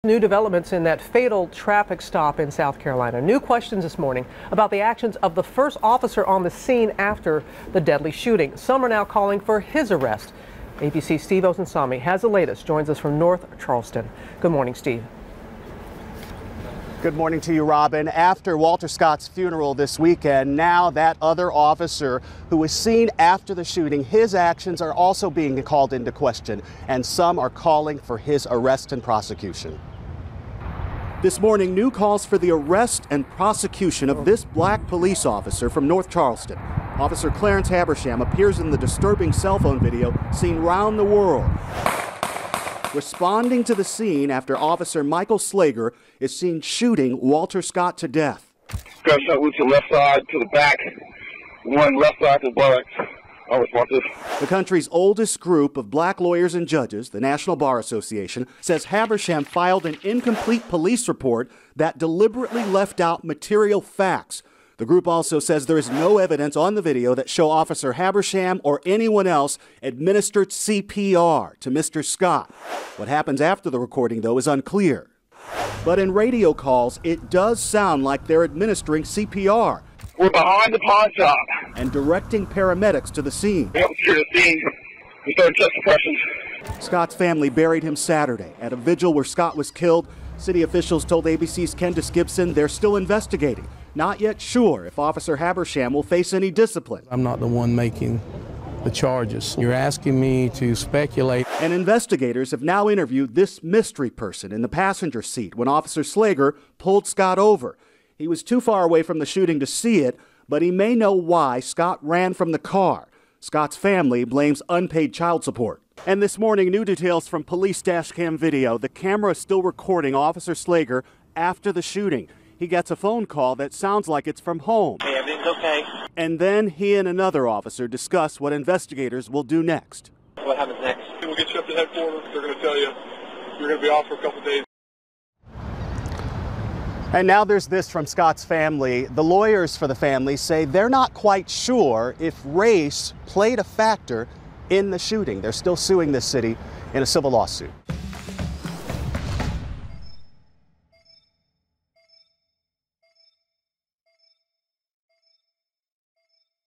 New developments in that fatal traffic stop in South Carolina. New questions this morning about the actions of the first officer on the scene after the deadly shooting. Some are now calling for his arrest. ABC's Steve Osunsami has the latest. Joins us from North Charleston. Good morning, Steve. Good morning to you, Robin. After Walter Scott's funeral this weekend, now that other officer who was seen after the shooting, his actions are also being called into question, and some are calling for his arrest and prosecution. This morning, new calls for the arrest and prosecution of this black police officer from North Charleston. Officer Clarence Habersham appears in the disturbing cell phone video seen round the world, responding to the scene after Officer Michael Slager is seen shooting Walter Scott to death. Gunshot wound to the left side, to the back, one left side to the buttocks. Unresponsive. The country's oldest group of black lawyers and judges, the National Bar Association, says Habersham filed an incomplete police report that deliberately left out material facts. The group also says there is no evidence on the video that show Officer Habersham or anyone else administered CPR to Mr. Scott. What happens after the recording, though, is unclear. But in radio calls, it does sound like they're administering CPR. We're behind the pawn shop. And directing paramedics to the scene. We helped secure the scene. We started chest compressions. Scott's family buried him Saturday at a vigil where Scott was killed. City officials told ABC's Kendis Gibson they're still investigating. Not yet sure if Officer Habersham will face any discipline. I'm not the one making the charges. You're asking me to speculate. And investigators have now interviewed this mystery person in the passenger seat when Officer Slager pulled Scott over. He was too far away from the shooting to see it, but he may know why Scott ran from the car. Scott's family blames unpaid child support. And this morning, new details from police dash cam video. The camera is still recording Officer Slager after the shooting. He gets a phone call that sounds like it's from home. Hey, everything's okay. And then he and another officer discuss what investigators will do next. What happens next? We'll get you up to headquarters. They're going to tell you you're going to be off for a couple days. And now there's this from Scott's family. The lawyers for the family say they're not quite sure if race played a factor in the shooting. They're still suing this city in a civil lawsuit.